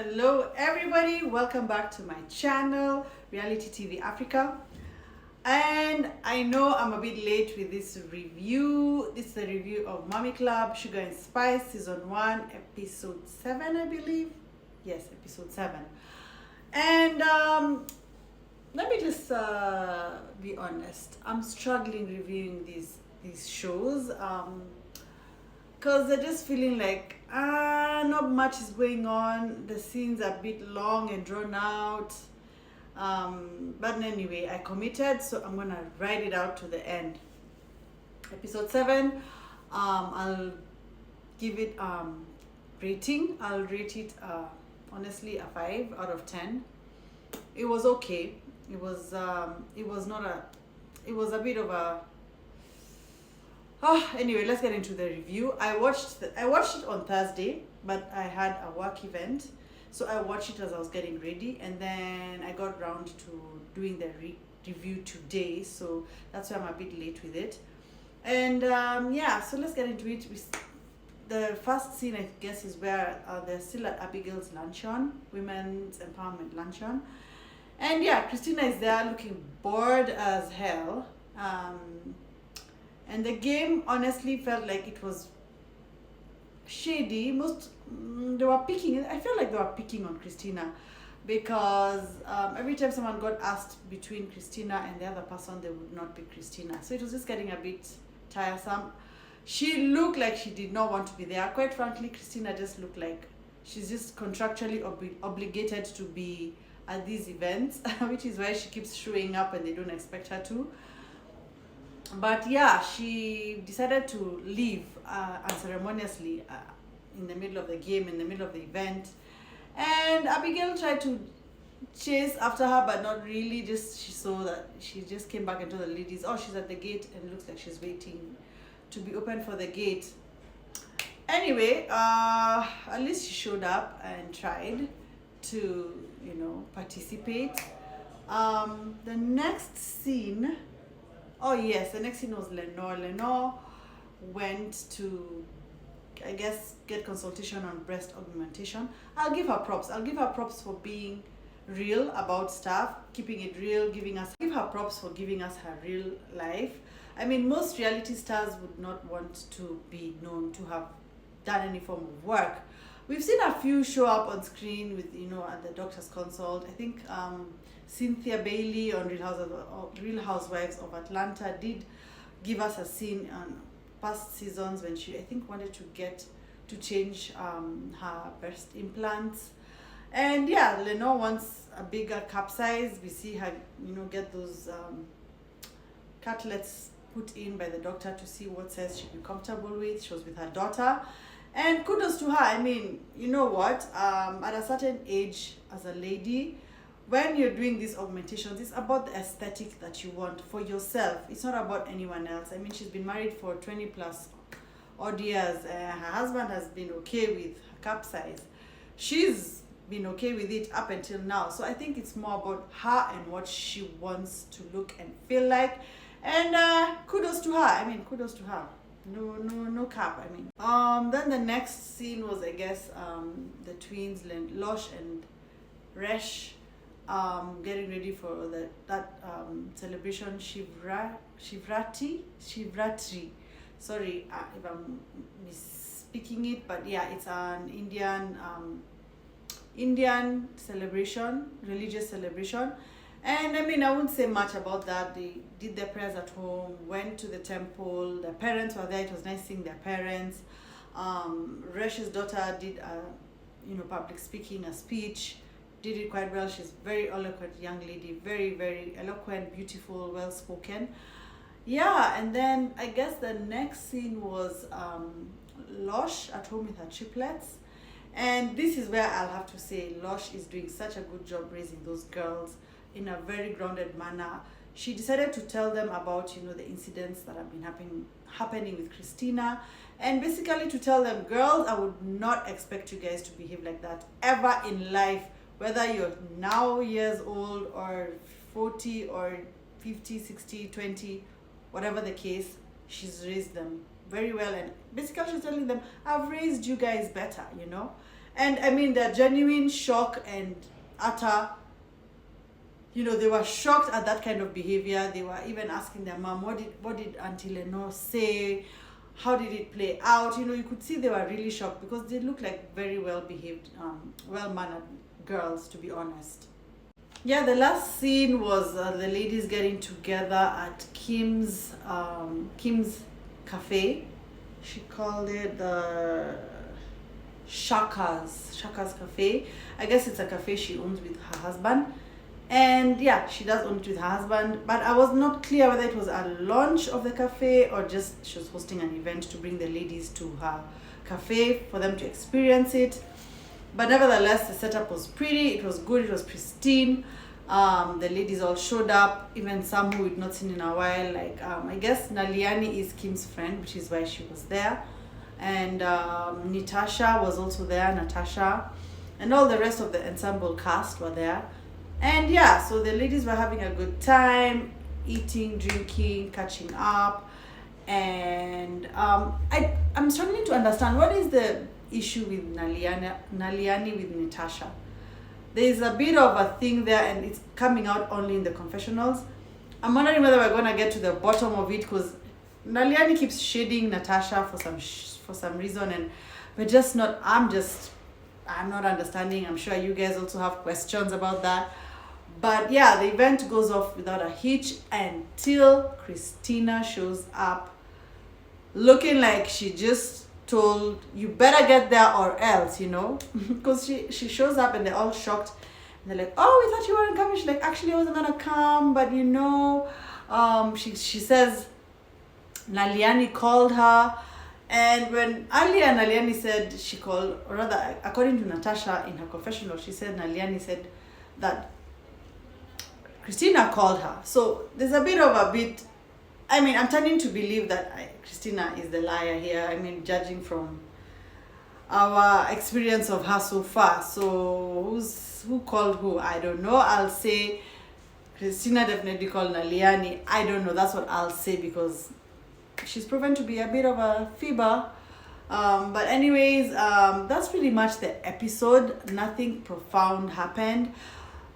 Hello everybody, welcome back to my channel, Reality TV Africa. And I know I'm a bit late with this review. This is a review of Mommy Club Sugar and Spice Season 1, Episode 7, I believe. Yes, Episode 7. And let me just be honest. I'm struggling reviewing these shows. Because they're just feeling like not much is going on. The scenes are a bit long and drawn out. But anyway, I committed, so I'm gonna ride it out to the end. Episode 7, I'll give it rating. I'll rate it honestly a 5 out of 10. It was okay. It was not a. It was a bit of a. Anyway, let's get into the review. I watched it on Thursday, but I had a work event, so I watched it as I was getting ready, and then I got round to doing the review today, so that's why I'm a bit late with it. And yeah, so let's get into it. The first scene, I guess, is where they're still at Abigail's luncheon, women's empowerment luncheon, and yeah, Christina is there looking bored as hell. And the game honestly felt like it was shady. They were picking. I felt like they were picking on Christina, because every time someone got asked between Christina and the other person, they would not pick Christina. So it was just getting a bit tiresome. She looked like she did not want to be there. Quite frankly, Christina just looked like she's just contractually obligated to be at these events, which is why she keeps showing up when they don't expect her to. But yeah, she decided to leave unceremoniously in the middle of the game, in the middle of the event. And Abigail tried to chase after her, but not really. She saw that she just came back and told the ladies, oh, she's at the gate, and it looks like she's waiting to be opened for the gate. Anyway, at least she showed up and tried to, participate. The next scene... Oh yes, the next scene was Lenore. Lenore went to, I guess, get consultation on breast augmentation. I'll give her props. I'll give her props for being real about stuff, keeping it real, give her props for giving us her real life. I mean, most reality stars would not want to be known to have done any form of work. We've seen a few show up on screen with, at the doctor's consult. I think Cynthia Bailey on Real Housewives of Atlanta did give us a scene on past seasons when she, I think, wanted to change her breast implants. And yeah, Lenore wants a bigger cup size. We see her, get those cutlets put in by the doctor to see what size she'd be comfortable with. She was with her daughter. And kudos to her. I mean, you know what? At a certain age, as a lady, when you're doing these augmentations, it's about the aesthetic that you want for yourself. It's not about anyone else. I mean, she's been married for 20 plus odd years. Her husband has been okay with her cup size. She's been okay with it up until now. So I think it's more about her and what she wants to look and feel like. And kudos to her. I mean, kudos to her. No cap, I mean. Then the next scene was, I guess, the twins, Losh and Resh, getting ready for that celebration, Shivratri. Sorry if I'm misspeaking it, but yeah, it's an Indian celebration, religious celebration. And I mean, I wouldn't say much about that. They did their prayers at home, went to the temple, their parents were there. It was nice seeing their parents. Resh's daughter did public speaking, a speech, did it quite well. She's a very eloquent young lady, very, very eloquent, beautiful, well-spoken. Yeah, and then I guess the next scene was Losh at home with her triplets. And this is where I'll have to say Losh is doing such a good job raising those girls in a very grounded manner. She decided to tell them about, the incidents that have been happening with Christina, and basically to tell them, girls, I would not expect you guys to behave like that ever in life, whether you're now years old or 40 or 50, 60, 20, whatever the case. She's raised them very well, and basically she's telling them, I've raised you guys better, And I mean, their genuine shock and utter, they were shocked at that kind of behavior. They were even asking their mom, what did Auntie Lenore say? How did it play out? You could see they were really shocked because they look like very well behaved, well-mannered girls, to be honest. Yeah, the last scene was the ladies getting together at Kim's cafe. She called it the Shaka's Cafe. I guess it's a cafe she owns with her husband. And yeah, she does own it with her husband. But I was not clear whether it was a launch of the cafe or just she was hosting an event to bring the ladies to her cafe for them to experience it. But nevertheless, the setup was pretty, it was good, it was pristine. The ladies all showed up, even some who we'd not seen in a while. Like, I guess Naliani is Kim's friend, which is why she was there. And Natasha was also there, Natasha. And all the rest of the ensemble cast were there. And yeah, so the ladies were having a good time, eating, drinking, catching up. And I'm struggling to understand what is the issue with Naliani with Natasha. There is a bit of a thing there, and it's coming out only in the confessionals. I'm wondering whether we're gonna get to the bottom of it, because Naliani keeps shading Natasha for some reason, and we're just not. I'm not understanding. I'm sure you guys also have questions about that. But yeah, the event goes off without a hitch until Christina shows up, looking like she just told you better get there or else, because she shows up and they're all shocked and they're like, oh, we thought you weren't coming. She's like, actually I wasn't gonna come, but she says Naliani called her, and when earlier Naliani said she called, or rather according to Natasha in her confessional, she said Naliani said that Christina called her. So there's I'm tending to believe that Christina is the liar here. Judging from our experience of her so far. So who called who? I don't know. I'll say Christina definitely called Naliani. I don't know. That's what I'll say because she's proven to be a bit of a fibber. But anyways, that's pretty much the episode. Nothing profound happened.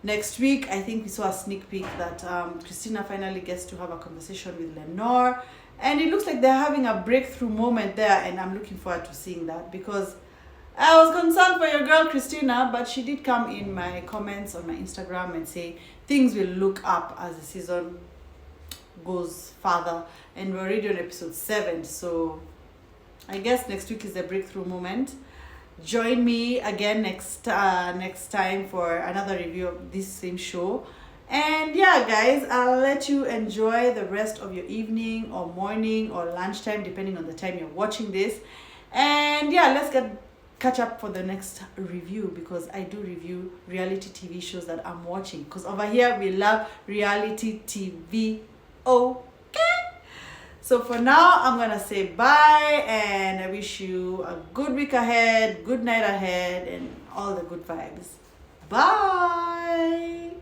Next week, I think we saw a sneak peek that Christina finally gets to have a conversation with Lenore. And it looks like they're having a breakthrough moment there. And I'm looking forward to seeing that because I was concerned for your girl, Christina. But she did come in my comments on my Instagram and say things will look up as the season goes further. And we're already on episode 7. So I guess next week is the breakthrough moment. Join me again next time for another review of this same show. And yeah, guys, I'll let you enjoy the rest of your evening or morning or lunchtime, depending on the time you're watching this. And yeah, let's catch up for the next review, because I do review reality TV shows that I'm watching, because over here we love reality TV. So for now, I'm going to say bye, and I wish you a good week ahead, good night ahead, and all the good vibes. Bye!